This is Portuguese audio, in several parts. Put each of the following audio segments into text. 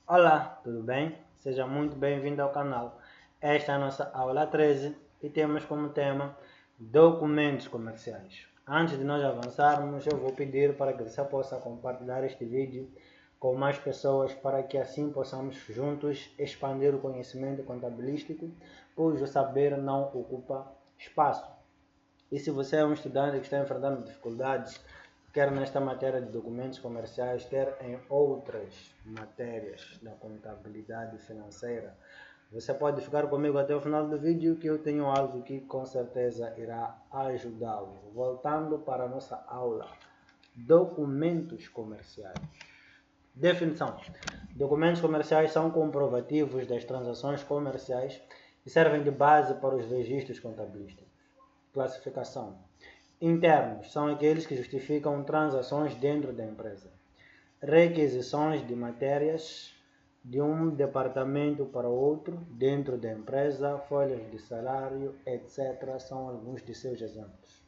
Olá, tudo bem? Seja muito bem-vindo ao canal. Esta é a nossa aula 13 e temos como tema documentos comerciais. Antes de nós avançarmos, eu vou pedir para que você possa compartilhar este vídeo com mais pessoas para que assim possamos juntos expandir o conhecimento contabilístico, pois o saber não ocupa espaço. E se você é um estudante que está enfrentando dificuldades, quer nesta matéria de documentos comerciais, quer em outras matérias da contabilidade financeira, você pode ficar comigo até o final do vídeo que eu tenho algo que com certeza irá ajudá-lo. Voltando para a nossa aula, documentos comerciais. Definição. Documentos comerciais são comprovativos das transações comerciais e servem de base para os registros contabilísticos. Classificação. Internos são aqueles que justificam transações dentro da empresa. Requisições de matérias de um departamento para outro dentro da empresa, folhas de salário, etc. são alguns de seus exemplos.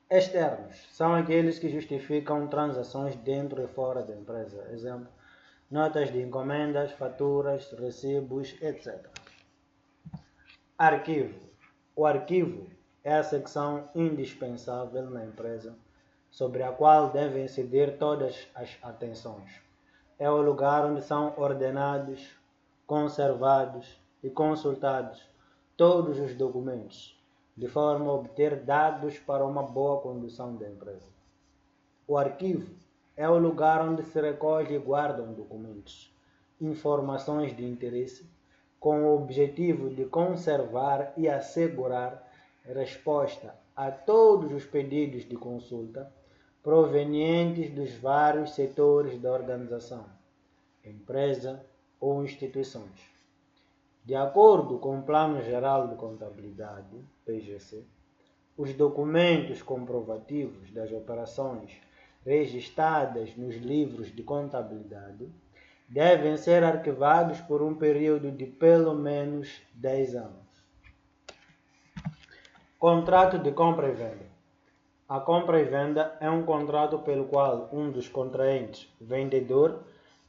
Externos são aqueles que justificam transações dentro e fora da empresa. Exemplo, notas de encomendas, faturas, recibos, etc. Arquivo. O arquivo é a secção indispensável na empresa, sobre a qual devem incidir todas as atenções. É o lugar onde são ordenados, conservados e consultados todos os documentos, de forma a obter dados para uma boa condução da empresa. O arquivo é o lugar onde se recolhe e guardam documentos, informações de interesse, com o objetivo de conservar e assegurar resposta a todos os pedidos de consulta provenientes dos vários setores da organização, empresa ou instituições. De acordo com o Plano Geral de Contabilidade, PGC, os documentos comprovativos das operações registradas nos livros de contabilidade devem ser arquivados por um período de pelo menos 10 anos. Contrato de compra e venda. A compra e venda é um contrato pelo qual um dos contraentes, vendedor,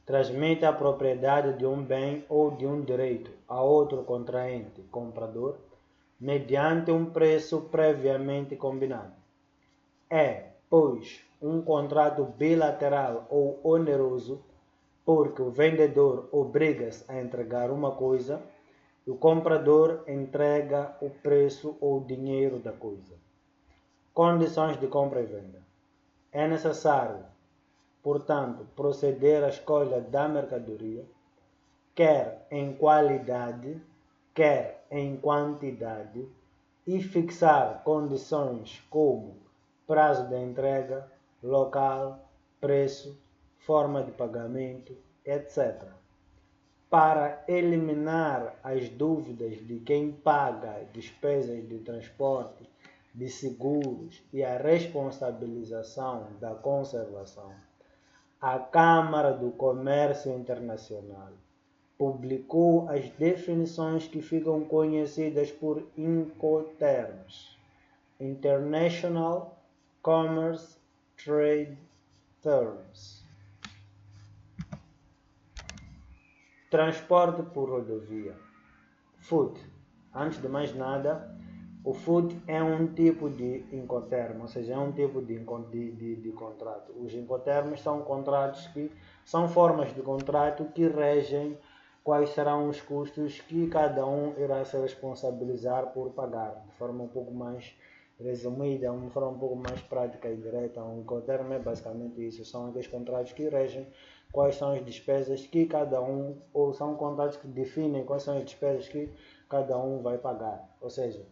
transmite a propriedade de um bem ou de um direito a outro contraente, comprador, mediante um preço previamente combinado. É, pois, um contrato bilateral ou oneroso, porque o vendedor obriga-se a entregar uma coisa e o comprador entrega o preço ou dinheiro da coisa. Condições de compra e venda. É necessário, portanto, proceder à escolha da mercadoria, quer em qualidade, quer em quantidade, e fixar condições como prazo de entrega, local, preço, forma de pagamento, etc. Para eliminar as dúvidas de quem paga despesas de transporte, de seguros e a responsabilização da conservação, a Câmara do Comércio Internacional publicou as definições que ficam conhecidas por Incoterms, International Commerce Trade Terms. Transporte por rodovia. FUT. Antes de mais nada, o FUT é um tipo de Incoterm, ou seja, é um tipo de contrato. Os Incoterms são contratos que são formas de contrato que regem quais serão os custos que cada um irá se responsabilizar por pagar, de forma um pouco mais resumida, uma forma um pouco mais prática e direta. Um Incoterm é basicamente isso, são aqueles contratos que regem quais são as despesas que cada um, ou são contratos que definem quais são as despesas que cada um vai pagar. Ou seja,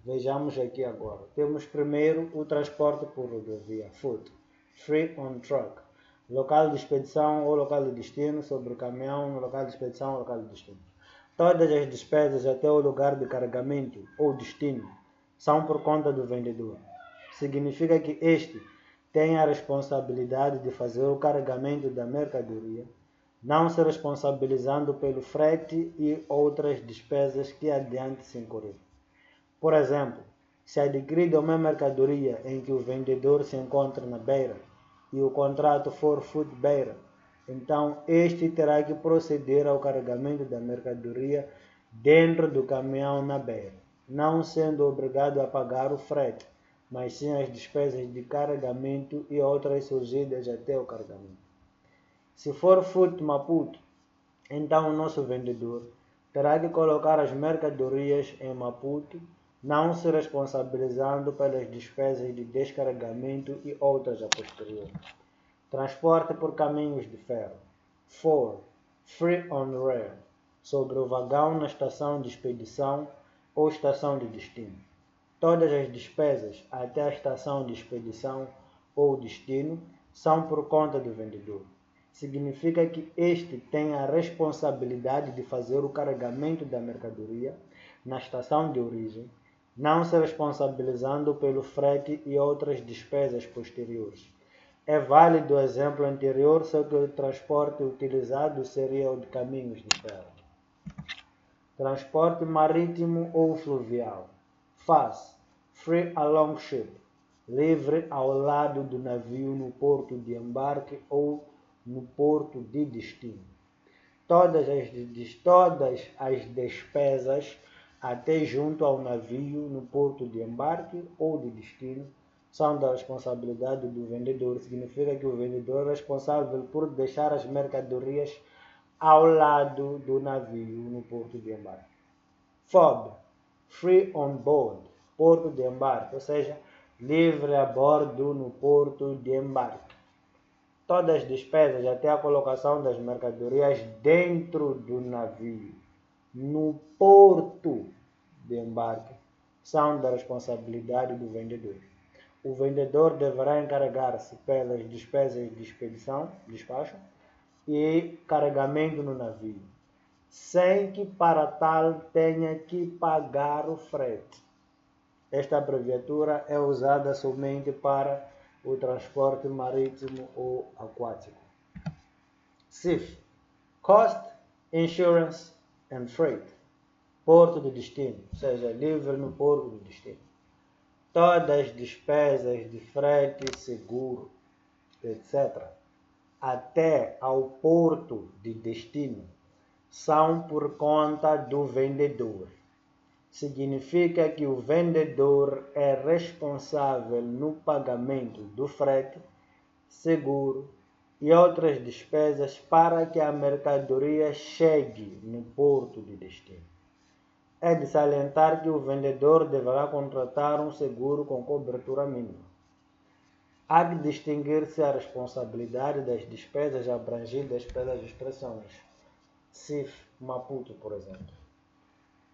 vejamos aqui agora. Temos primeiro o transporte por rodovia, FOOT, Free on Truck, local de expedição ou local de destino, sobre o caminhão, local de expedição ou local de destino. Todas as despesas até o lugar de carregamento ou destino são por conta do vendedor. Significa que este tem a responsabilidade de fazer o carregamento da mercadoria, não se responsabilizando pelo frete e outras despesas que adiante se incorrer. Por exemplo, se adquirida uma mercadoria em que o vendedor se encontra na beira e o contrato for foot beira, então este terá que proceder ao carregamento da mercadoria dentro do caminhão na beira, não sendo obrigado a pagar o frete, mas sim as despesas de carregamento e outras surgidas até o carregamento. Se for Fute Maputo, então o nosso vendedor terá que colocar as mercadorias em Maputo, não se responsabilizando pelas despesas de descarregamento e outras a posterior. Transporte por caminhos de ferro. 4. Free on rail. Sobre o vagão na estação de expedição ou estação de destino. Todas as despesas até a estação de expedição ou destino são por conta do vendedor. Significa que este tem a responsabilidade de fazer o carregamento da mercadoria na estação de origem, não se responsabilizando pelo frete e outras despesas posteriores. É válido o exemplo anterior, só que o transporte utilizado seria o de caminhos de ferro. Transporte marítimo ou fluvial. FAS, Free Along Ship, livre ao lado do navio no porto de embarque ou no porto de destino. Todas as despesas até junto ao navio no porto de embarque ou de destino são da responsabilidade do vendedor. Significa que o vendedor é responsável por deixar as mercadorias ao lado do navio no porto de embarque. FOB, Free on Board, porto de embarque, ou seja, livre a bordo no porto de embarque. Todas as despesas até a colocação das mercadorias dentro do navio, no porto de embarque, são da responsabilidade do vendedor. O vendedor deverá encarregar-se pelas despesas de expedição, despacho, e carregamento no navio, sem que para tal tenha que pagar o frete. Esta abreviatura é usada somente para o transporte marítimo ou aquático. CIF, Cost, Insurance and Freight, porto de destino, ou seja, livre no porto de destino. Todas as despesas de frete, seguro, etc., até ao porto de destino, são por conta do vendedor. Significa que o vendedor é responsável no pagamento do frete, seguro e outras despesas para que a mercadoria chegue no porto de destino. É de salientar que o vendedor deverá contratar um seguro com cobertura mínima. Há de distinguir-se a responsabilidade das despesas abrangidas pelas expressões CIF Maputo, por exemplo.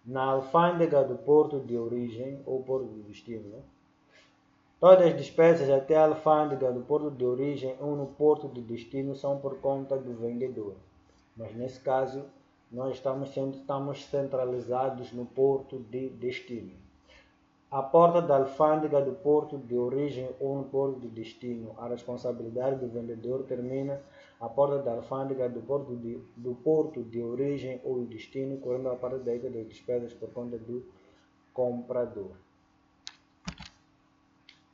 Na alfândega do porto de origem ou porto de destino, todas as despesas até a alfândega do porto de origem ou no porto de destino são por conta do vendedor. Mas nesse caso, nós estamos centralizados no porto de destino. A porta da alfândega do porto de origem ou no porto de destino, a responsabilidade do vendedor termina a porta da alfândega do porto de origem ou destino, correndo a parte da ida das despesas por conta do comprador.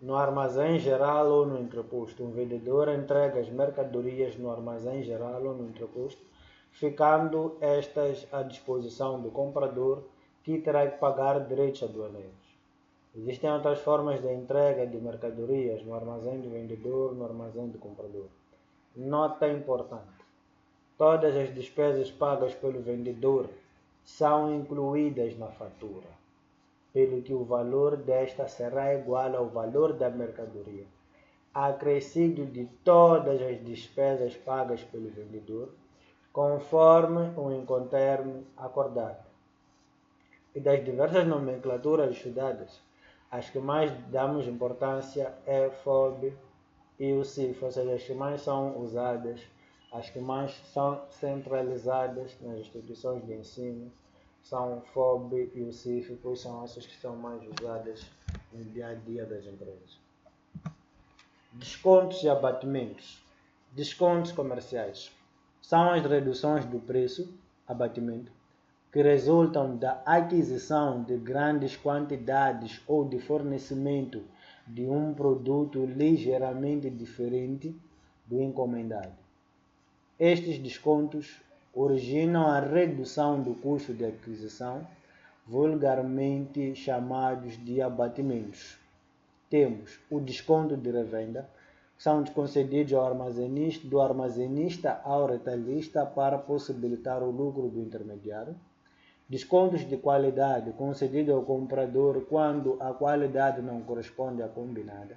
No armazém geral ou no entreposto, um vendedor entrega as mercadorias no armazém geral ou no entreposto, ficando estas à disposição do comprador, que terá que pagar direitos aduaneiros. Existem outras formas de entrega de mercadorias no armazém do vendedor, no armazém do comprador. Nota importante: todas as despesas pagas pelo vendedor são incluídas na fatura, pelo que o valor desta será igual ao valor da mercadoria, acrescido de todas as despesas pagas pelo vendedor, conforme o Incoterm acordado. E das diversas nomenclaturas estudadas, as que mais damos importância é FOB e o CIF, ou seja, as que mais são usadas, as que mais são centralizadas nas instituições de ensino, são FOB e o CIF, pois são essas que são mais usadas no dia a dia das empresas. Descontos e abatimentos. Descontos comerciais são as reduções do preço, abatimento, que resultam da aquisição de grandes quantidades ou de fornecimento de um produto ligeiramente diferente do encomendado. Estes descontos originam a redução do custo de aquisição, vulgarmente chamados de abatimentos. Temos o desconto de revenda, que são concedidos do armazenista ao retalhista para possibilitar o lucro do intermediário. Descontos de qualidade concedidos ao comprador quando a qualidade não corresponde à combinada.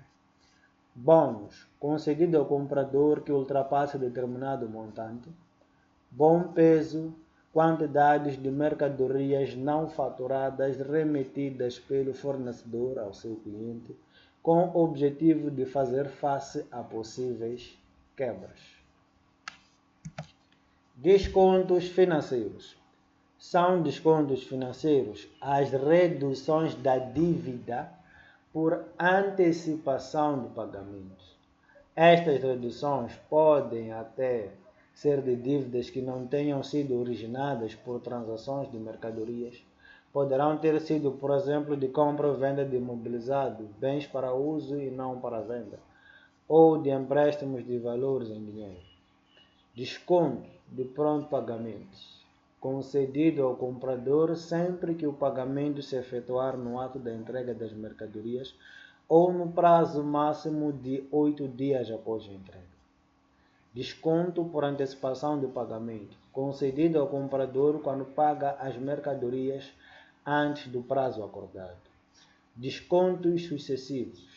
Bônus concedido ao comprador que ultrapasse determinado montante. Bom peso, quantidades de mercadorias não faturadas remetidas pelo fornecedor ao seu cliente, com o objetivo de fazer face a possíveis quebras. Descontos financeiros. São descontos financeiros as reduções da dívida por antecipação de pagamentos. Estas reduções podem até ser de dívidas que não tenham sido originadas por transações de mercadorias. Poderão ter sido, por exemplo, de compra ou venda de imobilizados, bens para uso e não para venda, ou de empréstimos de valores em dinheiro. Desconto de pronto pagamento concedido ao comprador sempre que o pagamento se efetuar no ato da entrega das mercadorias ou no prazo máximo de 8 dias após a entrega. Desconto por antecipação de pagamento concedido ao comprador quando paga as mercadorias antes do prazo acordado. Descontos sucessivos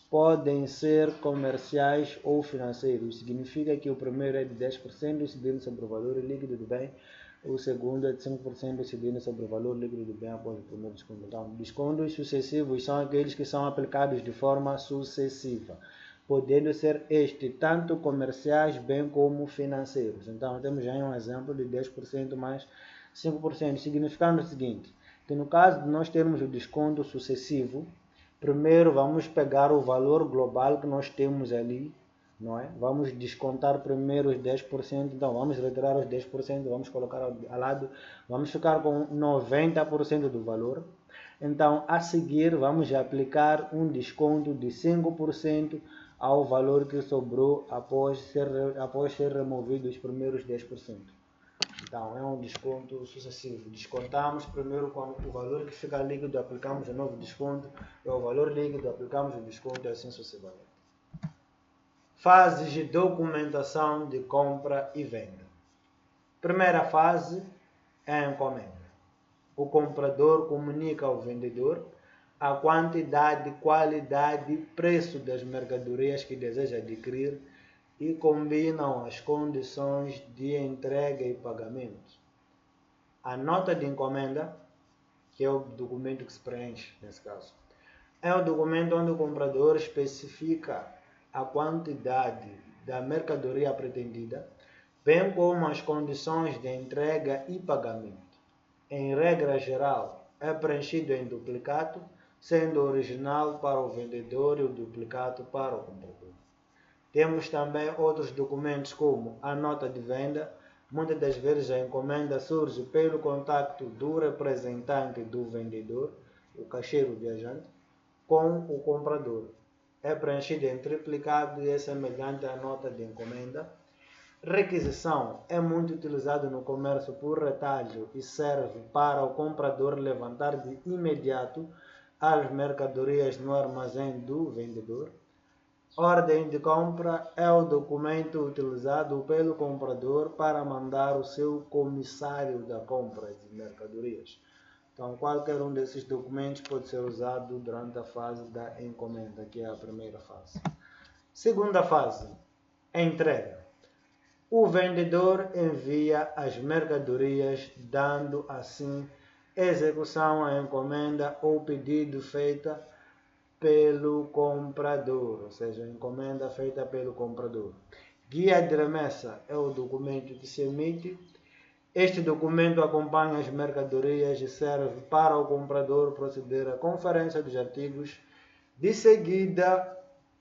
podem ser comerciais ou financeiros. Significa que o primeiro é de 10% incidindo sobre o valor líquido do bem, o segundo é de 5% incidindo sobre o valor líquido do bem após o primeiro desconto. Então, descontos sucessivos são aqueles que são aplicados de forma sucessiva, podendo ser tanto comerciais bem como financeiros. Então, temos já um exemplo de 10% mais 5%, significando o seguinte, que no caso de nós termos o desconto sucessivo, primeiro vamos pegar o valor global que nós temos ali, não é? Vamos descontar primeiro os 10%, então vamos retirar os 10%, vamos colocar ao lado, vamos ficar com 90% do valor. Então, a seguir, vamos aplicar um desconto de 5% ao valor que sobrou após ser removido os primeiros 10%. Então, é um desconto sucessivo. Descontamos primeiro com o valor que fica líquido, aplicamos o novo desconto, e ao valor líquido aplicamos o desconto e assim sucessivamente. Fases de documentação de compra e venda. Primeira fase é a encomenda. O comprador comunica ao vendedor a quantidade, qualidade e preço das mercadorias que deseja adquirir e combinam as condições de entrega e pagamento. A nota de encomenda, que é o documento que se preenche nesse caso, é o documento onde o comprador especifica a quantidade da mercadoria pretendida, bem como as condições de entrega e pagamento. Em regra geral, é preenchido em duplicado, sendo o original para o vendedor e o duplicado para o comprador. Temos também outros documentos como a nota de venda. Muitas das vezes a encomenda surge pelo contato do representante do vendedor, o caixeiro viajante, com o comprador. É preenchido em triplicado e é semelhante à nota de encomenda. Requisição é muito utilizado no comércio por retalho e serve para o comprador levantar de imediato as mercadorias no armazém do vendedor. Ordem de compra é o documento utilizado pelo comprador para mandar o seu comissário da compra de mercadorias. Então, qualquer um desses documentos pode ser usado durante a fase da encomenda, que é a primeira fase. Segunda fase, a entrega. O vendedor envia as mercadorias, dando assim execução à encomenda ou pedido feita pelo comprador, ou seja, a encomenda feita pelo comprador. Guia de remessa é o documento que se emite. Este documento acompanha as mercadorias e serve para o comprador proceder à conferência dos artigos. De seguida,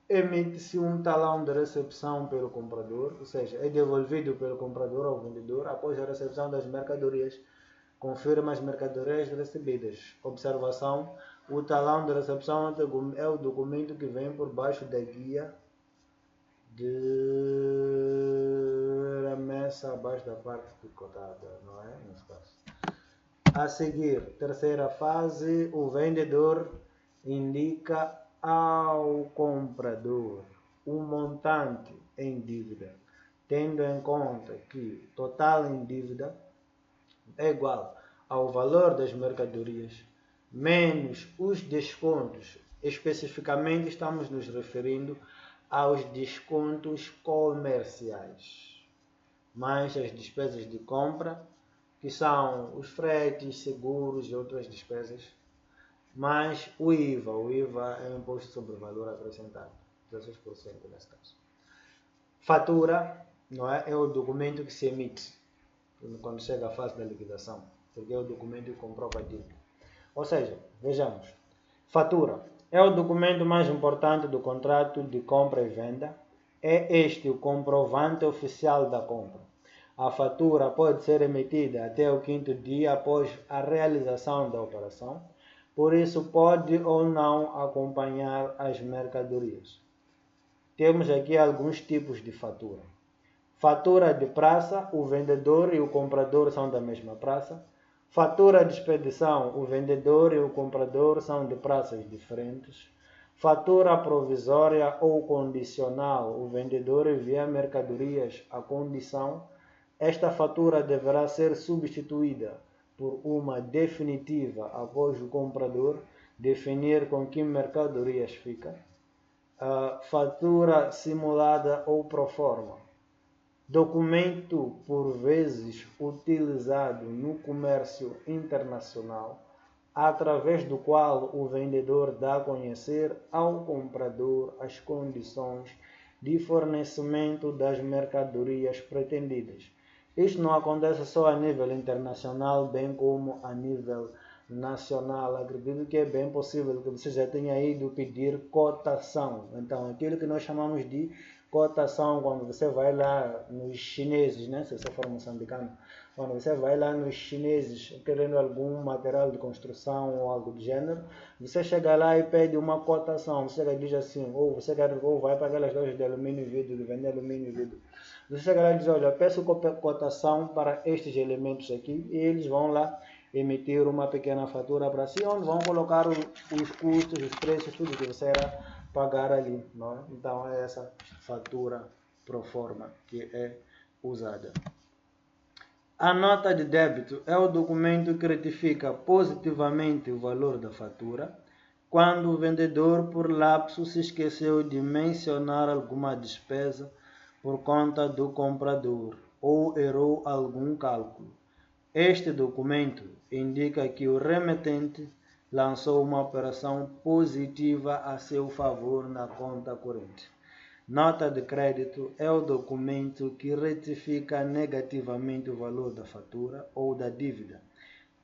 emite-se um talão de recepção pelo comprador, ou seja, é devolvido pelo comprador ao vendedor após a recepção das mercadorias. Confirma as mercadorias recebidas. Observação: o talão de recepção é o documento que vem por baixo da guia de começa abaixo da parte picotada, não é? Nesse caso. A seguir, terceira fase, o vendedor indica ao comprador o montante em dívida, tendo em conta que total em dívida é igual ao valor das mercadorias menos os descontos. Especificamente estamos nos referindo aos descontos comerciais, mais as despesas de compra, que são os fretes, seguros e outras despesas, mais o IVA. O IVA é o Imposto sobre Valor Acrescentado, 16% nesse caso. Fatura, não é? É o documento que se emite quando chega a fase da liquidação, porque é o documento que comprova a dívida. Ou seja, vejamos, fatura é o documento mais importante do contrato de compra e venda. É este o comprovante oficial da compra. A fatura pode ser emitida até o 5º dia após a realização da operação, por isso pode ou não acompanhar as mercadorias. Temos aqui alguns tipos de fatura. Fatura de praça, o vendedor e o comprador são da mesma praça. Fatura de expedição, o vendedor e o comprador são de praças diferentes. Fatura provisória ou condicional, o vendedor envia mercadorias à condição. Esta fatura deverá ser substituída por uma definitiva após o comprador definir com que mercadorias fica. Fatura simulada ou pro forma. Documento por vezes utilizado no comércio internacional, através do qual o vendedor dá a conhecer ao comprador as condições de fornecimento das mercadorias pretendidas. Isto não acontece só a nível internacional, bem como a nível nacional. Acredito que é bem possível que você já tenha ido pedir cotação. Então, aquilo que nós chamamos de cotação, quando você vai lá nos chineses, né? Se você for moçambicano, quando você vai lá nos chineses querendo algum material de construção ou algo do gênero, você chega lá e pede uma cotação. Você diz assim, ou vai para aquelas lojas de alumínio e vidro, que vendem alumínio e vidro. Você chega lá e diz, olha, peço cotação para estes elementos aqui, e eles vão lá emitir uma pequena fatura para si, onde vão colocar os custos, os preços, tudo que você irá pagar ali, não é? Então é essa fatura pro forma que é usada. A nota de débito é o documento que retifica positivamente o valor da fatura quando o vendedor, por lapso, se esqueceu de mencionar alguma despesa por conta do comprador ou errou algum cálculo. Este documento indica que o remetente lançou uma operação positiva a seu favor na conta corrente. Nota de crédito é o documento que retifica negativamente o valor da fatura ou da dívida,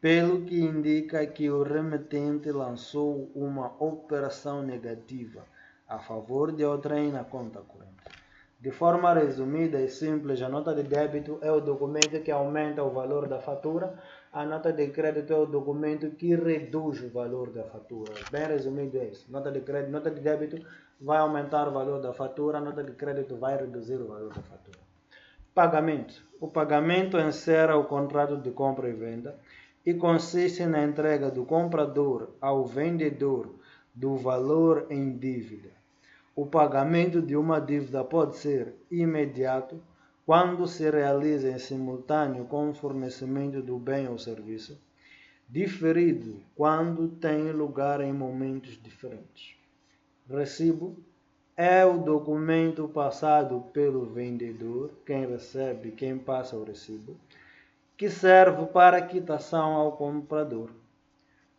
pelo que indica que o remetente lançou uma operação negativa a favor de outrem na conta corrente. De forma resumida e simples, a nota de débito é o documento que aumenta o valor da fatura, a nota de crédito é o documento que reduz o valor da fatura. Bem resumido é isso. Nota de débito vai aumentar o valor da fatura, a nota de crédito vai reduzir o valor da fatura. Pagamento. O pagamento encerra o contrato de compra e venda e consiste na entrega do comprador ao vendedor do valor em dívida. O pagamento de uma dívida pode ser imediato quando se realiza em simultâneo com o fornecimento do bem ou serviço, diferido quando tem lugar em momentos diferentes. Recibo é o documento passado pelo vendedor, quem recebe, quem passa o recibo, que serve para quitação ao comprador.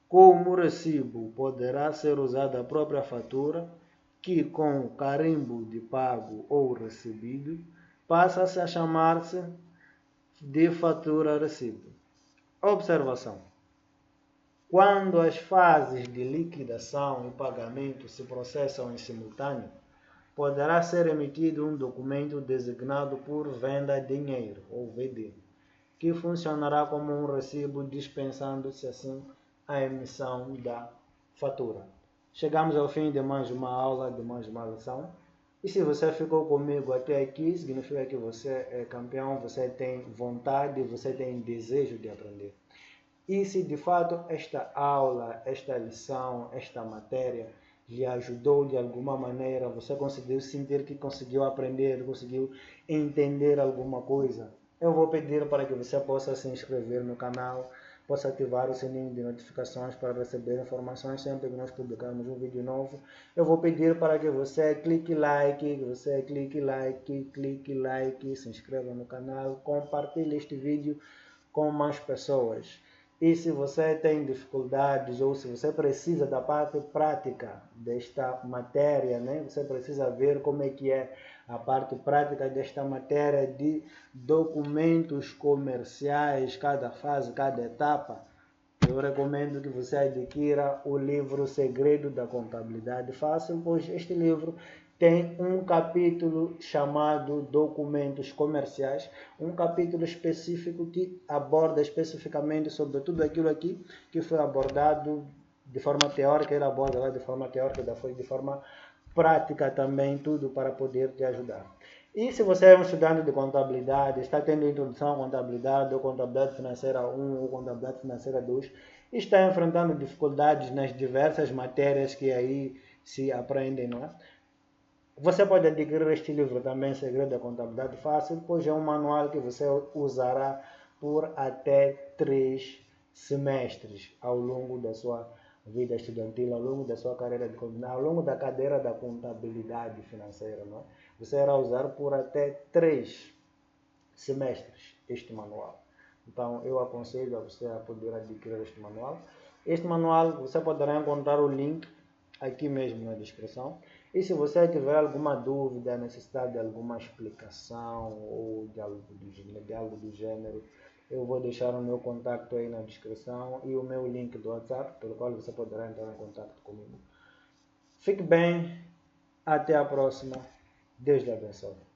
Como recibo poderá ser usada a própria fatura, que com carimbo de pago ou recebido passa-se a chamar-se de fatura-recibo. Observação. Quando as fases de liquidação e pagamento se processam em simultâneo, poderá ser emitido um documento designado por venda dinheiro, ou VD, que funcionará como um recibo, dispensando-se assim a emissão da fatura. Chegamos ao fim de mais uma aula, de mais uma lição. E se você ficou comigo até aqui, significa que você é campeão, você tem vontade, você tem desejo de aprender. E se de fato esta aula, esta lição, esta matéria lhe ajudou de alguma maneira, você conseguiu sentir que conseguiu aprender, conseguiu entender alguma coisa, eu vou pedir para que você possa se inscrever no canal, possa ativar o sininho de notificações para receber informações sempre que nós publicarmos um vídeo novo. Eu vou pedir para que você clique like, clique like, se inscreva no canal, compartilhe este vídeo com mais pessoas. E se você tem dificuldades ou se você precisa da parte prática desta matéria, né? Você precisa ver como é que é a parte prática desta matéria de documentos comerciais, cada fase, cada etapa. Eu recomendo que você adquira o livro Segredo da Contabilidade Fácil, pois este livro tem um capítulo chamado Documentos Comerciais, um capítulo específico que aborda especificamente sobre tudo aquilo aqui que foi abordado de forma teórica, ele aborda de forma teórica, de forma prática também, tudo para poder te ajudar. E se você é um estudante de contabilidade, está tendo introdução à contabilidade, ou contabilidade financeira 1, ou contabilidade financeira 2, e está enfrentando dificuldades nas diversas matérias que aí se aprendem, não é? Você pode adquirir este livro também, Segredo da Contabilidade Fácil, pois é um manual que você usará por até 3 semestres ao longo da sua vida estudantil, ao longo da sua carreira de contabilidade, ao longo da cadeira da contabilidade financeira, não é? Você irá usar por até 3 semestres este manual. Então, eu aconselho a você a poder adquirir este manual. Este manual, você poderá encontrar o link aqui mesmo na descrição. E se você tiver alguma dúvida, necessidade de alguma explicação ou de algo do gênero, eu vou deixar o meu contato aí na descrição e o meu link do WhatsApp, pelo qual você poderá entrar em contato comigo. Fique bem, até a próxima. Deus lhe abençoe.